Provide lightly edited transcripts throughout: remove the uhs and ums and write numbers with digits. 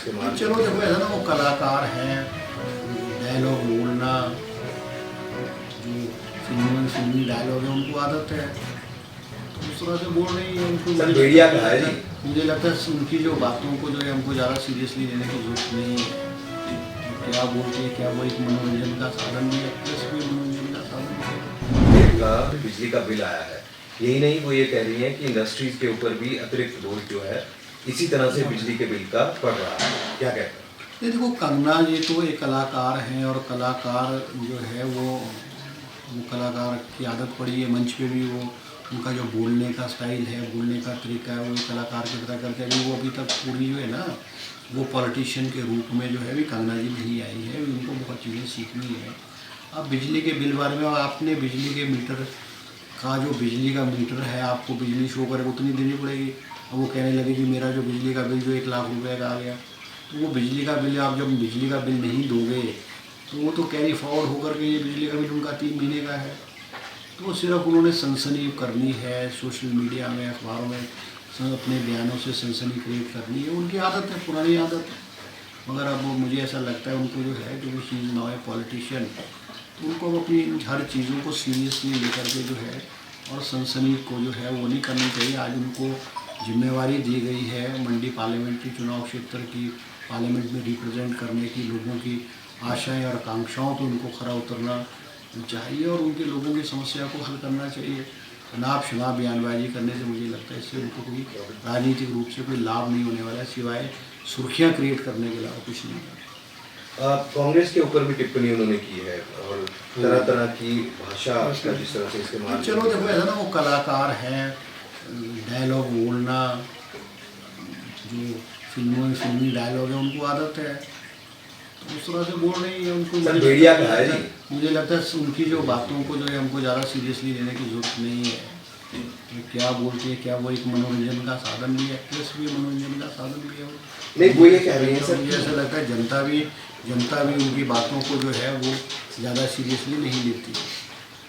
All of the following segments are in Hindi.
इसके माध्यम चलो देखो ऐसा ना, वो कलाकार हैं, डायलॉग बोलना जो फिल्मी डायलॉग है उनको आदत है, तो उस तरह से बोल रही है उनको। सर भेड़िया कहा है जी। मुझे लगता है उनकी जो बातों को जो है हमको ज़्यादा सीरियसली लेने की जरूरत नहीं है। वो क्या बोलती है, क्या वो एक मनोरंजन का साधन भी है, प्लस भी मनोरंजन का साधन भी है। का बिजली का बिल आया है, यही नहीं वो ये कह रही हैं कि इंडस्ट्रीज के ऊपर भी अतिरिक्त बोझ जो है इसी तरह से बिजली के बिल का पड़ रहा है, क्या कहते हैं? ये देखो, कंगना जी तो एक कलाकार हैं, और कलाकार जो है वो कलाकार की आदत पड़ी है मंच पे भी। वो उनका जो बोलने का स्टाइल है, बोलने का तरीका है, वो कलाकार की तरह करके अभी वो अभी तक पूरी जो है ना, वो पॉलिटिशियन के रूप में जो है भी कंगना जी नहीं आई है। उनको बहुत चीज़ें सीखनी है। अब बिजली के बिल बारे में, आपने बिजली के मीटर का जो बिजली का मीटर है, आपको बिजली शो करे उतनी देनी पड़ेगी। अब वो कहने लगे कि मेरा जो बिजली का बिल जो 1 लाख रुपए का आ गया, तो वो बिजली का बिल, आप जब बिजली का बिल नहीं दोगे तो वो तो कैरी फॉरवर्ड होकर के ये बिजली का बिल उनका 3 महीने का है। तो सिर्फ उन्होंने सनसनी करनी है, सोशल मीडिया में, अखबारों में अपने बयानों से सनसनी क्रिएट करनी है। उनकी आदत है, पुरानी आदत है। मगर अब मुझे ऐसा लगता है उनको जो है, जो she is now a politician, तो उनको अब अपनी हर चीज़ों को सीरियसली लेकर के जो है, और सनसनी को जो है वो नहीं करनी चाहिए। आज उनको जिम्मेवारी दी गई है मंडी पार्लियामेंट्री चुनाव क्षेत्र की, पार्लियामेंट में रिप्रेजेंट करने की, लोगों की आशाएं और आकांक्षाओं पर उनको खरा उतरना चाहिए, और उनके लोगों की समस्या को हल करना चाहिए। अनाप शनाप बयानबाजी करने से मुझे लगता है इससे उनको कोई राजनीतिक रूप से कोई लाभ नहीं होने वाला है, सिवाय सुर्खियाँ क्रिएट करने के अलावा कुछ नहीं है। कांग्रेस के ऊपर भी टिप्पणी उन्होंने की है और तरह तरह की भाषा का जिस तरह से इस्तेमाल। चलो देखो ऐसा ना, वो कलाकार हैं, डायलॉग बोलना जो फिल्मी डायलॉग है उनको आदत है, तो उस तरह से बोल रही है उनको। सर भेड़िया कहा है जी। मुझे लगता है उनकी जो बातों को जो है हमको ज़्यादा सीरियसली लेने की जरूरत नहीं है। वो क्या बोलती है, क्या वो एक मनोरंजन का साधन भी है, प्लस भी मनोरंजन का साधन भी है। नहीं वो ये कह रही है सर, मुझे ऐसा लगता है जनता भी उनकी बातों को जो है वो ज़्यादा सीरियसली नहीं लेती।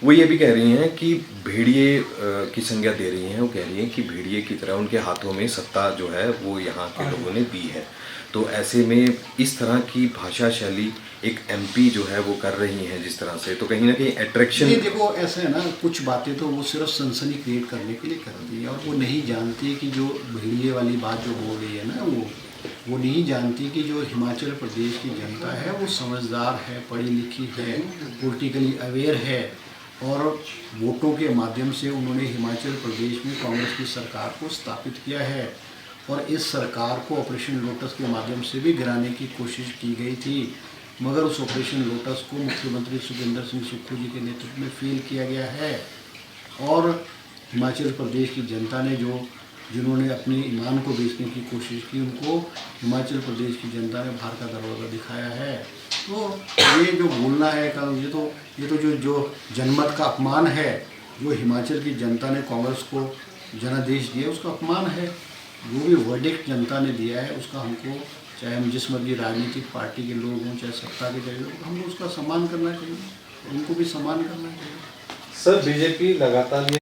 वो ये भी कह रही हैं कि भेड़िए की संज्ञा दे रही हैं। वो कह रही हैं कि भेड़िए की तरह उनके हाथों में सत्ता जो है वो यहाँ के लोगों ने दी है। तो ऐसे में इस तरह की भाषा शैली एक एमपी जो है वो कर रही हैं जिस तरह से, तो कहीं ना कहीं अट्रैक्शन। ये देखो ऐसे है ना, कुछ बातें तो वो सिर्फ सनसनी क्रिएट करने के लिए करती है, और वो नहीं जानती कि जो भेड़िए वाली बात जो बोल रही है ना, वो नहीं जानती कि जो हिमाचल प्रदेश की जनता है वो समझदार है, पढ़ी लिखी है, पॉलिटिकली अवेयर है, और वोटों के माध्यम से उन्होंने हिमाचल प्रदेश में कांग्रेस की सरकार को स्थापित किया है, और इस सरकार को ऑपरेशन लोटस के माध्यम से भी गिराने की कोशिश की गई थी, मगर उस ऑपरेशन लोटस को मुख्यमंत्री सुखविंदर सिंह सुक्खू जी के नेतृत्व में फेल किया गया है। और हिमाचल प्रदेश की जनता ने जिन्होंने अपने ईमान को बेचने की कोशिश की, उनको हिमाचल प्रदेश की जनता ने बाहर का दरवाज़ा दिखाया है। तो ये जो बोलना है कल, ये तो जो जनमत का अपमान है, जो हिमाचल की जनता ने कांग्रेस को जनादेश दिया उसका अपमान है। जो भी वर्डिक्ट जनता ने दिया है उसका हमको, चाहे हम जिस मर्जी राजनीतिक पार्टी के लोग हों, चाहे सत्ता के चाहिए, हमको उसका सम्मान करना चाहिए, उनको भी सम्मान करना चाहिए। सर बीजेपी लगातार